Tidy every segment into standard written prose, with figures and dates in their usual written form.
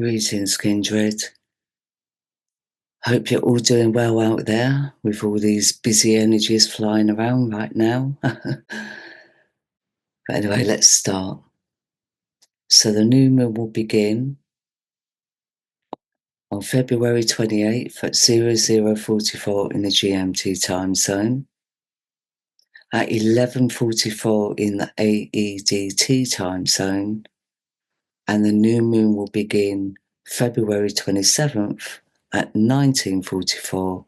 Greetings, kindred. Hope you're all doing well out there with all these busy energies flying around right now. But anyway, let's start. So the new moon will begin on February 28th at 0044 in the GMT time zone, at 11:44 in the AEDT time zone, and the new moon will begin February 27th at 19:44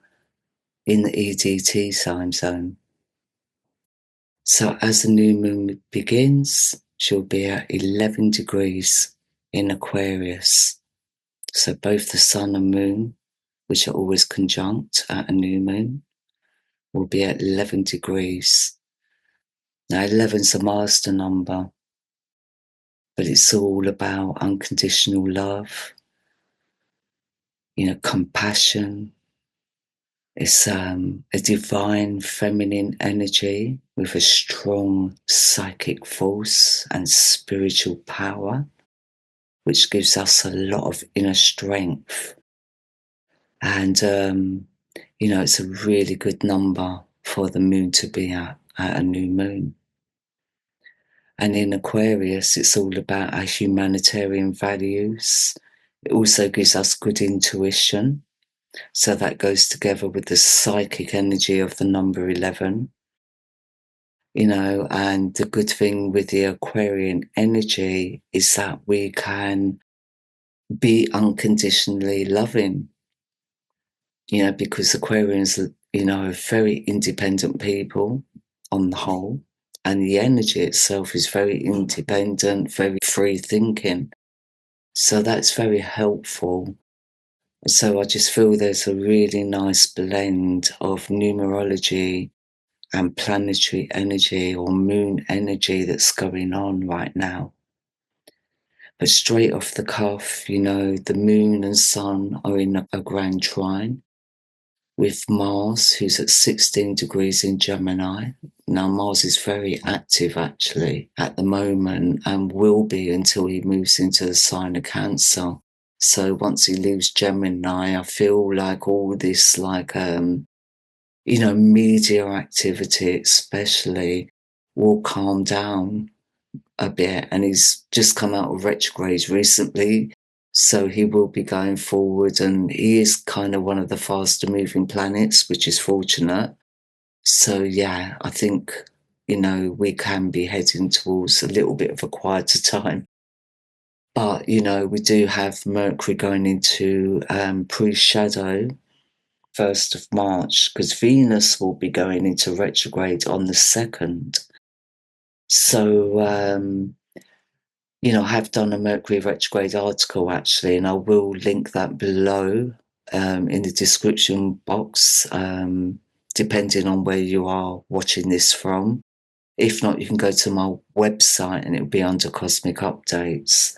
in the EDT time zone. So as the new moon begins, she'll be at 11 degrees in Aquarius. So both the sun and moon, which are always conjunct at a new moon, will be at 11 degrees. Now 11's a master number, but it's all about unconditional love, compassion. It's a divine feminine energy with a strong psychic force and spiritual power, which gives us a lot of inner strength. And, it's a really good number for the moon to be at a new moon. And in Aquarius, it's all about our humanitarian values. It also gives us good intuition. So that goes together with the psychic energy of the number 11. And the good thing with the Aquarian energy is that we can be unconditionally loving, because Aquarians, are very independent people on the whole, and the energy itself is very independent, very free thinking. So that's very helpful. So I just feel there's a really nice blend of numerology and planetary energy or moon energy that's going on right now. But straight off the cuff, the moon and sun are in a grand trine with Mars, who's at 16 degrees in Gemini. Now, Mars is very active, actually, at the moment, and will be until he moves into the sign of Cancer. So once he leaves Gemini, I feel like all this, media activity especially, will calm down a bit. And he's just come out of retrograde recently, so he will be going forward, and he is kind of one of the faster moving planets, which is fortunate. So yeah, I think, we can be heading towards a little bit of a quieter time. But, we do have Mercury going into pre-shadow 1st of March, because Venus will be going into retrograde on the 2nd. So, I have done a Mercury retrograde article, actually, and I will link that below in the description box, depending on where you are watching this from. If not, you can go to my website and it'll be under Cosmic Updates.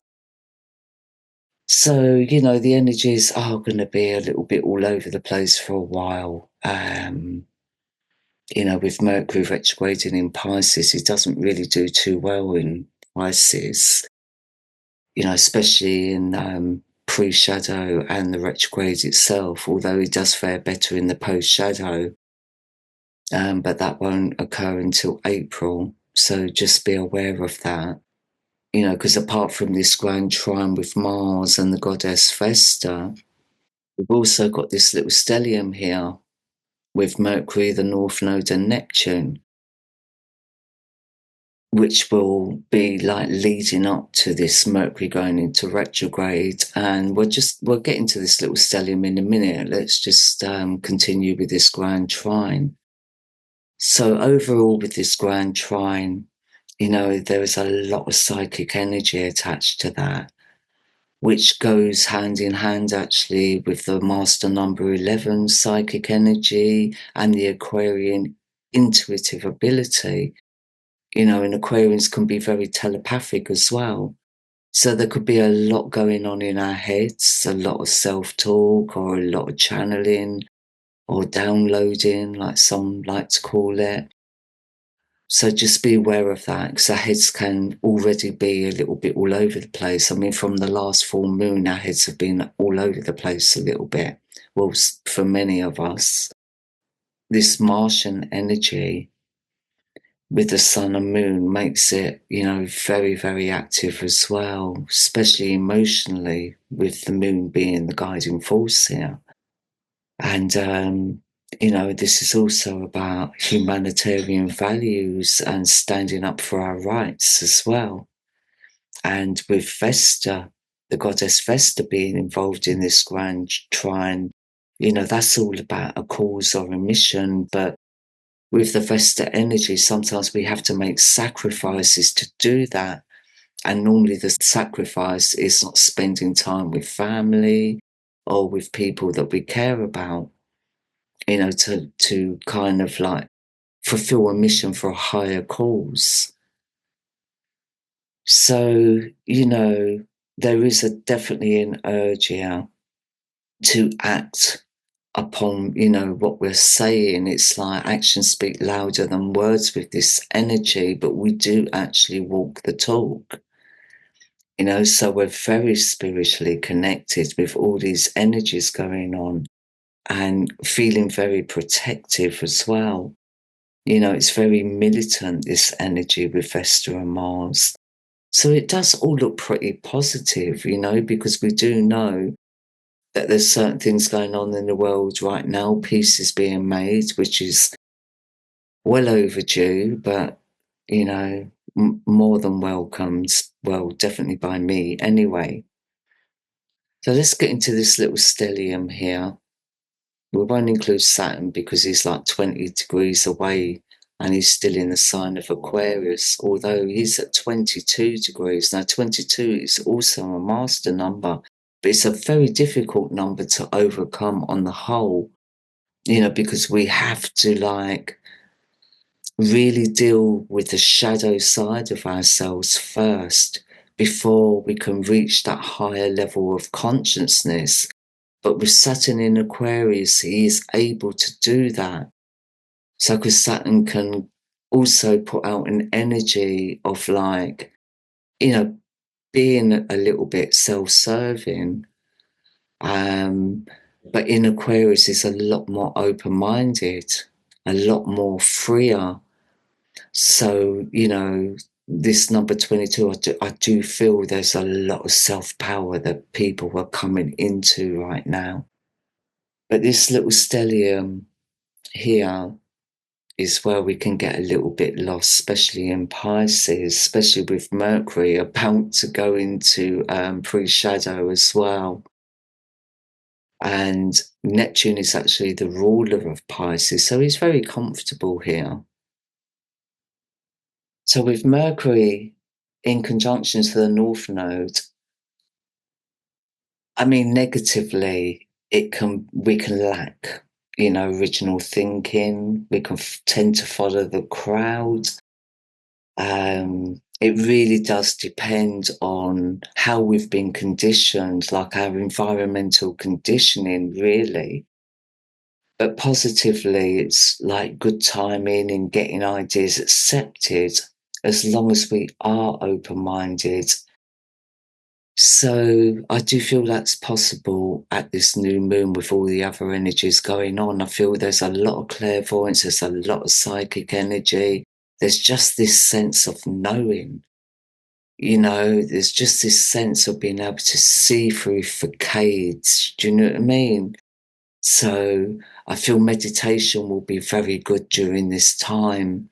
So, the energies are going to be a little bit all over the place for a while. With Mercury retrograding in Pisces, it doesn't really do too well in Pisces, especially in pre-shadow and the retrograde itself, although it does fare better in the post-shadow. But that won't occur until April. So just be aware of that. Because apart from this grand trine with Mars and the goddess Vesta, we've also got this little stellium here with Mercury, the North Node, and Neptune, which will be like leading up to this Mercury going into retrograde. And we'll get into this little stellium in a minute. Let's just continue with this grand trine. So overall with this grand trine, there is a lot of psychic energy attached to that, which goes hand in hand actually with the master number 11 psychic energy and the Aquarian intuitive ability. And Aquarians can be very telepathic as well. So there could be a lot going on in our heads, a lot of self-talk or a lot of channeling or downloading, like some like to call it. So just be aware of that, because our heads can already be a little bit all over the place. I mean, from the last full moon, our heads have been all over the place a little bit. Well, for many of us, this Martian energy with the sun and moon makes it, very, very active as well, especially emotionally, with the moon being the guiding force here. And, this is also about humanitarian values and standing up for our rights as well. And with Vesta, the goddess Vesta being involved in this grand trine, that's all about a cause or a mission. But with the Vesta energy, sometimes we have to make sacrifices to do that. And normally the sacrifice is not spending time with family or with people that we care about, to kind of like fulfill a mission for a higher cause. So, there is definitely an urge here to act upon, what we're saying. It's like actions speak louder than words with this energy, but we do actually walk the talk. So we're very spiritually connected with all these energies going on and feeling very protective as well. It's very militant, this energy with Vesta and Mars. So it does all look pretty positive, because we do know that there's certain things going on in the world right now. Peace is being made, which is well overdue, but, more than welcomed. Well, definitely by me anyway. So let's get into this little stellium here. We won't include Saturn because he's like 20 degrees away and he's still in the sign of Aquarius, although he's at 22 degrees. Now, 22 is also a master number, but it's a very difficult number to overcome on the whole, because we have to really deal with the shadow side of ourselves first before we can reach that higher level of consciousness. But with Saturn in Aquarius, he is able to do that. So, because Saturn can also put out an energy of being a little bit self-serving. But in Aquarius is a lot more open-minded, a lot more freer. So, this number 22, I do feel there's a lot of self-power that people are coming into right now. But this little stellium here is where we can get a little bit lost, especially in Pisces, especially with Mercury about to go into pre-shadow as well. And Neptune is actually the ruler of Pisces, so he's very comfortable here. So with Mercury in conjunction to the North Node, I mean, negatively, we can lack, original thinking. We can tend to follow the crowd. It really does depend on how we've been conditioned, like our environmental conditioning, really. But positively, it's like good timing in getting ideas accepted as long as we are open-minded. So I do feel that's possible at this new moon with all the other energies going on. I feel there's a lot of clairvoyance, there's a lot of psychic energy. There's just this sense of knowing, there's just this sense of being able to see through facades. Do you know what I mean? So I feel meditation will be very good during this time.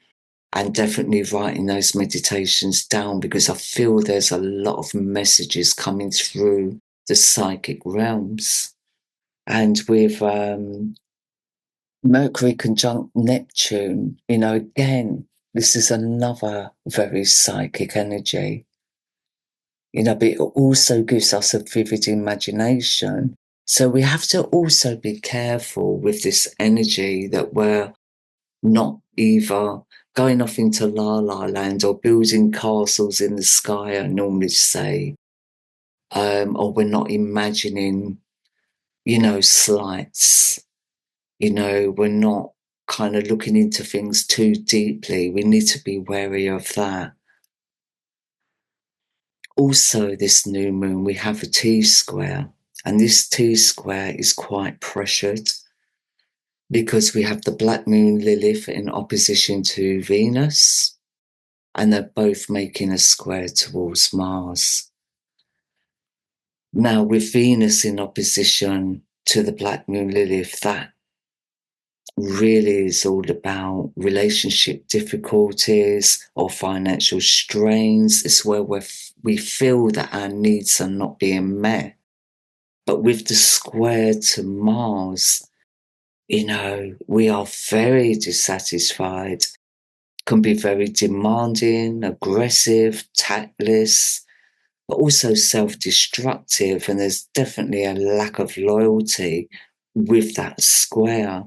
And definitely writing those meditations down, because I feel there's a lot of messages coming through the psychic realms. And with Mercury conjunct Neptune, again, this is another very psychic energy. But it also gives us a vivid imagination. So we have to also be careful with this energy that we're not either going off into la la land or building castles in the sky, I normally say, or we're not imagining, slights, we're not kind of looking into things too deeply. We need to be wary of that. Also, this new moon, we have a T-square, and this T-square is quite pressured because we have the black moon Lilith in opposition to Venus, and they're both making a square towards Mars. Now, with Venus in opposition to the black moon Lilith, that really is all about relationship difficulties or financial strains. It's where we feel that our needs are not being met. But with the square to Mars, we are very dissatisfied, can be very demanding, aggressive, tactless, but also self-destructive. And there's definitely a lack of loyalty with that square.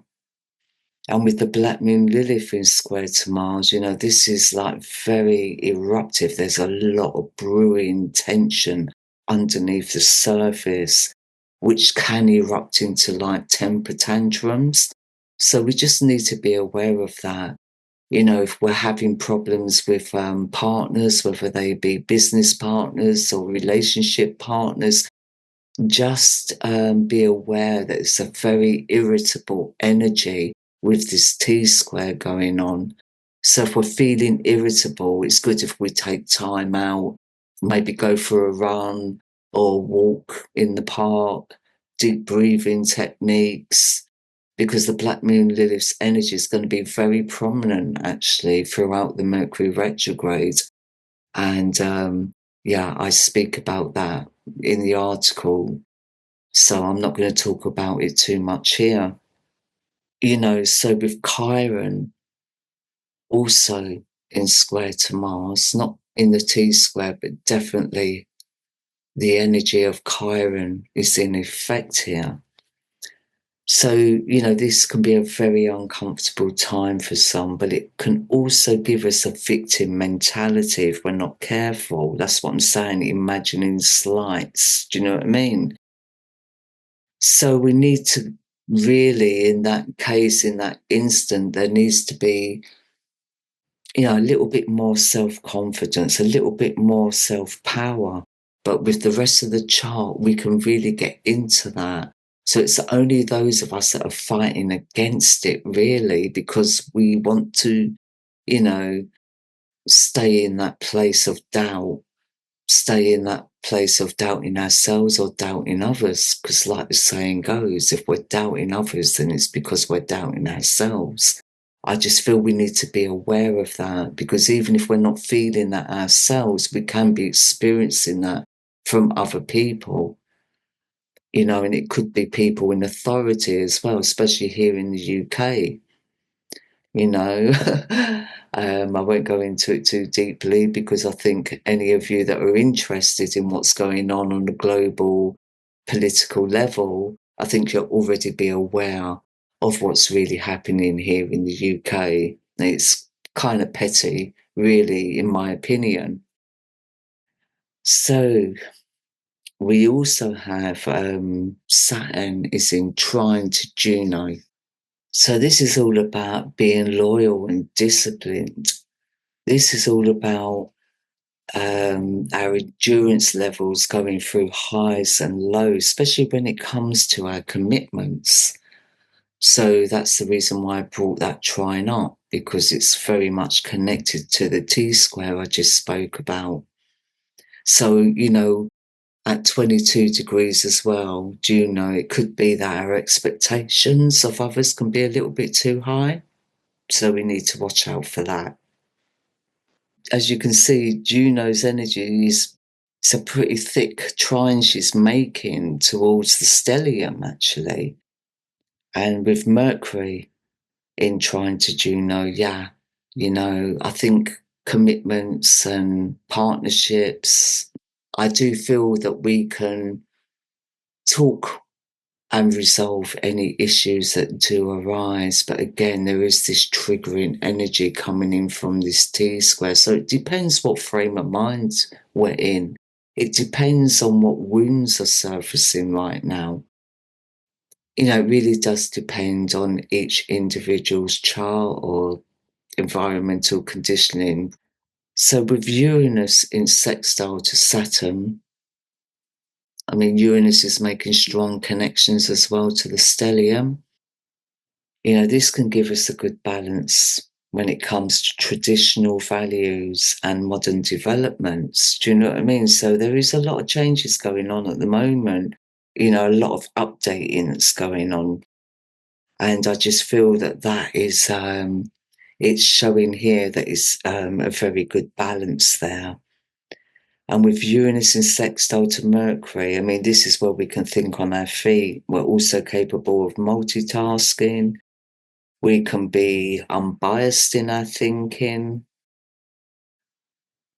And with the black moon Lilith in square to Mars, this is like very eruptive. There's a lot of brewing tension underneath the surface, which can erupt into like temper tantrums. So we just need to be aware of that. If we're having problems with partners, whether they be business partners or relationship partners, just be aware that it's a very irritable energy with this T-square going on. So if we're feeling irritable, it's good if we take time out, maybe go for a run or walk in the park, deep breathing techniques, because the black moon Lilith's energy is going to be very prominent actually throughout the Mercury retrograde. And I speak about that in the article. So I'm not going to talk about it too much here. So with Chiron also in square to Mars, not in the T-square, but definitely the energy of Chiron is in effect here. So, this can be a very uncomfortable time for some, but it can also give us a victim mentality if we're not careful. That's what I'm saying, imagining slights. Do you know what I mean? So we need to really, in that case, in that instant, there needs to be, a little bit more self-confidence, a little bit more self-power. But with the rest of the chart, we can really get into that. So it's only those of us that are fighting against it, really, because we want to, stay in that place of doubt, stay in that place of doubting ourselves or doubting others. Because like the saying goes, if we're doubting others, then it's because we're doubting ourselves. I just feel we need to be aware of that, because even if we're not feeling that ourselves, we can be experiencing that from other people, and it could be people in authority as well, especially here in the UK. I won't go into it too deeply, because I think any of you that are interested in what's going on a global political level, I think you'll already be aware of what's really happening here in the UK. It's kind of petty, really, in my opinion. So we also have Saturn is in trine to Juno. So this is all about being loyal and disciplined. This is all about our endurance levels going through highs and lows, especially when it comes to our commitments. So that's the reason why I brought that trine up, because it's very much connected to the T-square I just spoke about. So, at 22 degrees as well, Juno, it could be that our expectations of others can be a little bit too high. So we need to watch out for that. As you can see, Juno's energy it's a pretty thick trine she's making towards the stellium, actually. And with Mercury in trine to Juno, I think commitments and partnerships, I do feel that we can talk and resolve any issues that do arise. But again, there is this triggering energy coming in from this T-square. So it depends what frame of mind we're in. It depends on what wounds are surfacing right now. it really does depend on each individual's chart or environmental conditioning. So with Uranus in sextile to Saturn, Uranus is making strong connections as well to the stellium. This can give us a good balance when it comes to traditional values and modern developments. Do you know what I mean? So there is a lot of changes going on at the moment, a lot of updating that's going on. And I just feel that is, it's showing here that it's a very good balance there. And with Uranus in sextile to Mercury, this is where we can think on our feet. We're also capable of multitasking. We can be unbiased in our thinking.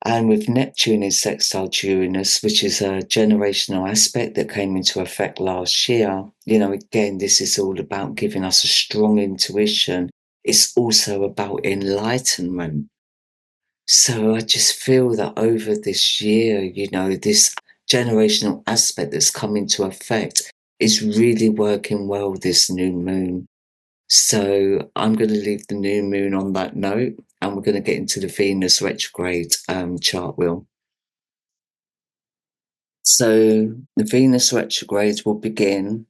And with Neptune in sextile to Uranus, which is a generational aspect that came into effect last year, again, this is all about giving us a strong intuition. It's also about enlightenment. So I just feel that over this year, this generational aspect that's come into effect is really working well this new moon. So I'm going to leave the new moon on that note, and we're going to get into the Venus retrograde chart wheel. So the Venus retrograde will begin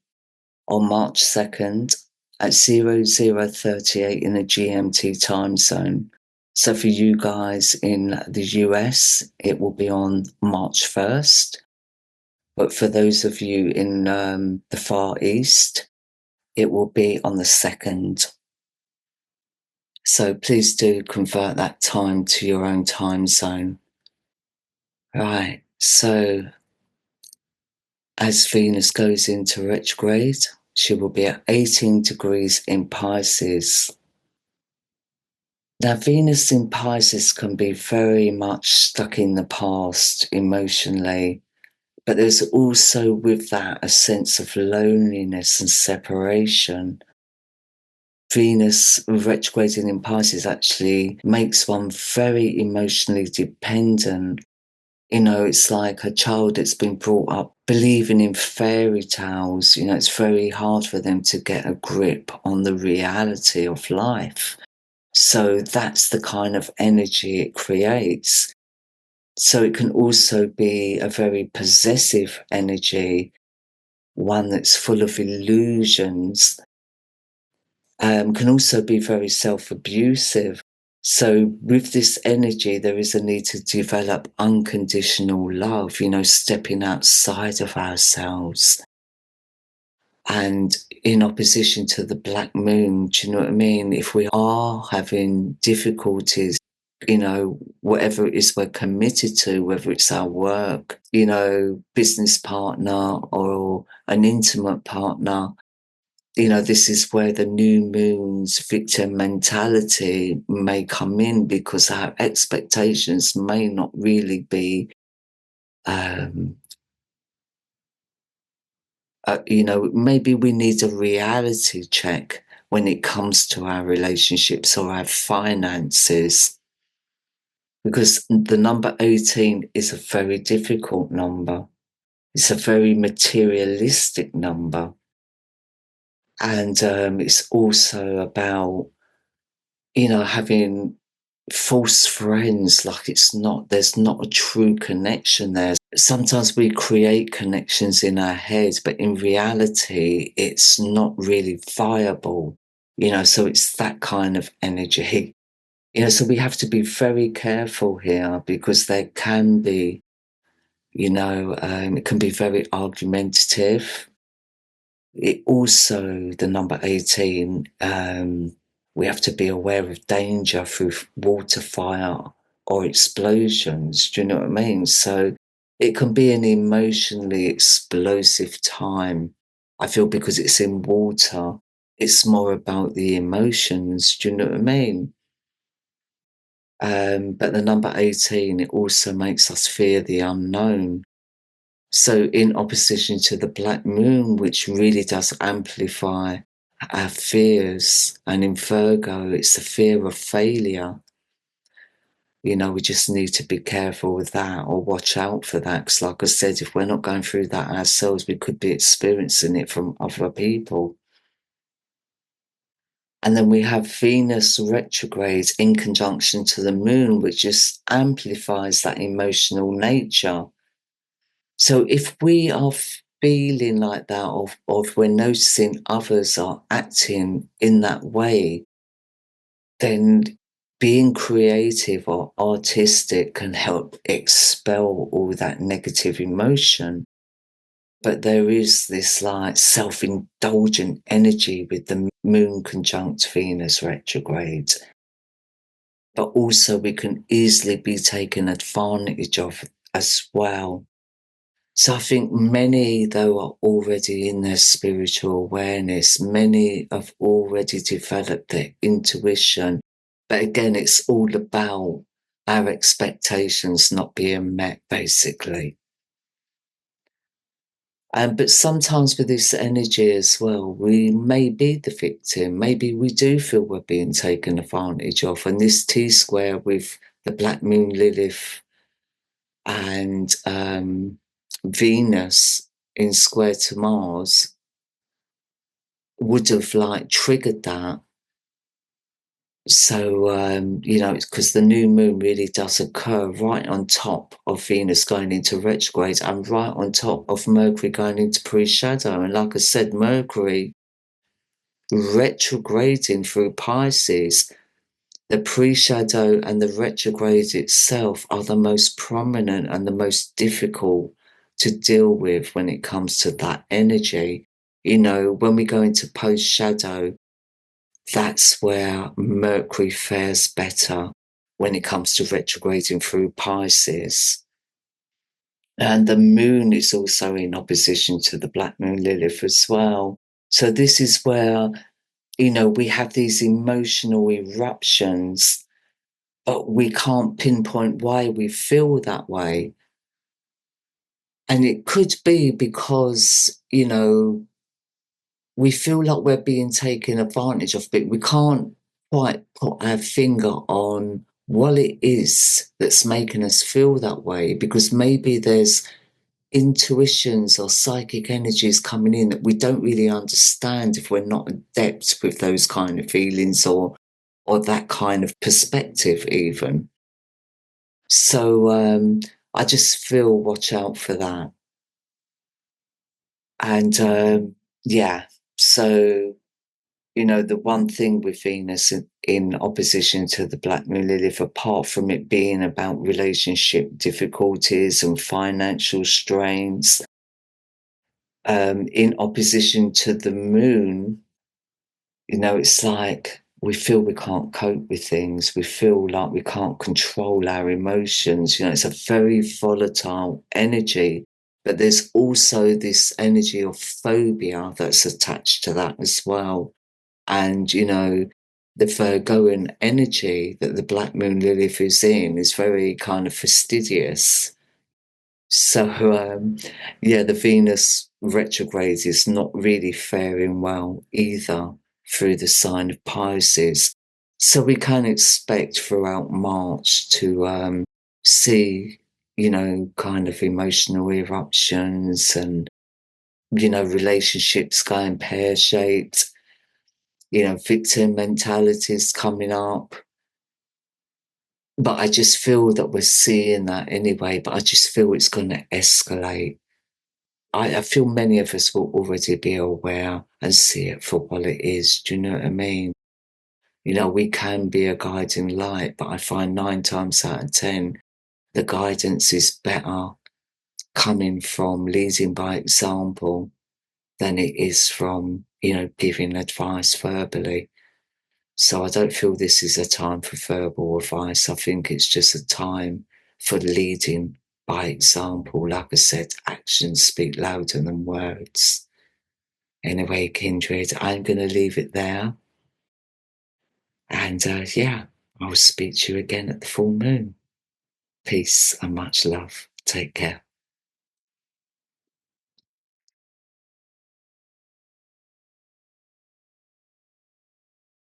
on March 2nd at 0038 in the GMT time zone. So for you guys in the US, it will be on March 1st. But for those of you in the Far East, it will be on the 2nd. So please do convert that time to your own time zone. Right, so as Venus goes into retrograde, she will be at 18 degrees in Pisces. Now, Venus in Pisces can be very much stuck in the past emotionally, but there's also with that a sense of loneliness and separation. Venus retrograding in Pisces actually makes one very emotionally dependent. It's like a child that's been brought up believing in fairy tales. It's very hard for them to get a grip on the reality of life. So that's the kind of energy it creates. So it can also be a very possessive energy, one that's full of illusions, can also be very self-abusive. So with this energy, there is a need to develop unconditional love, stepping outside of ourselves. And in opposition to the black moon, do you know what I mean? If we are having difficulties, whatever it is we're committed to, whether it's our work, business partner or an intimate partner, this is where the new moon's victim mentality may come in, because our expectations may not really be, maybe we need a reality check when it comes to our relationships or our finances, because the number 18 is a very difficult number. It's a very materialistic number. And it's also about, having false friends, like there's not a true connection there. Sometimes we create connections in our heads, but in reality, it's not really viable, so it's that kind of energy. So we have to be very careful here, because there can be, it can be very argumentative. It also, the number 18, we have to be aware of danger through water, fire, or explosions. Do you know what I mean? So it can be an emotionally explosive time. I feel because it's in water, it's more about the emotions. Do you know what I mean? But the number 18, it also makes us fear the unknown. So in opposition to the black moon, which really does amplify our fears, and in Virgo, it's the fear of failure. We just need to be careful with that or watch out for that. Because like I said, if we're not going through that ourselves, we could be experiencing it from other people. And then we have Venus retrograde in conjunction to the moon, which just amplifies that emotional nature. So if we are feeling like that, or if we're noticing others are acting in that way, then being creative or artistic can help expel all that negative emotion. But there is this like self-indulgent energy with the moon conjunct Venus retrograde. But also we can easily be taken advantage of as well. So I think many, though, are already in their spiritual awareness. Many have already developed their intuition. But again, it's all about our expectations not being met, basically. But sometimes with this energy as well, we may be the victim. Maybe we do feel we're being taken advantage of. And this T-square with the Black Moon Lilith and Venus in square to Mars would have like triggered that. So, because the new moon really does occur right on top of Venus going into retrograde and right on top of Mercury going into pre-shadow. And like I said, Mercury retrograding through Pisces, the pre-shadow and the retrograde itself are the most prominent and the most difficult to deal with when it comes to that energy. When we go into post-shadow, that's where Mercury fares better when it comes to retrograding through Pisces. And the moon is also in opposition to the Black Moon Lilith as well. So this is where, we have these emotional eruptions, but we can't pinpoint why we feel that way. And it could be because, we feel like we're being taken advantage of, but we can't quite put our finger on what it is that's making us feel that way, because maybe there's intuitions or psychic energies coming in that we don't really understand if we're not adept with those kind of feelings or that kind of perspective even. So I just feel watch out for that. And yeah, so the one thing with Venus in opposition to the Black Moon Lilith, apart from it being about relationship difficulties and financial strains, in opposition to the moon, it's like we feel we can't cope with things. We feel like we can't control our emotions. It's a very volatile energy, but there's also this energy of phobia that's attached to that as well. And, the Virgoan energy that the Black Moon Lilith is in is very kind of fastidious. So, the Venus retrograde is not really faring well either through the sign of Pisces. So we can expect throughout March to see, kind of emotional eruptions and, relationships going pear-shaped. Victim mentalities coming up. But I just feel that we're seeing that anyway, but I just feel it's going to escalate. I feel many of us will already be aware and see it for what it is. Do you know what I mean? We can be a guiding light, but I find 9 times out of 10, the guidance is better coming from leading by example than it is from, giving advice verbally. So I don't feel this is a time for verbal advice. I think it's just a time for leading by example. Like I said, actions speak louder than words. Anyway, Kindred, I'm going to leave it there. And I'll speak to you again at the full moon. Peace and much love. Take care.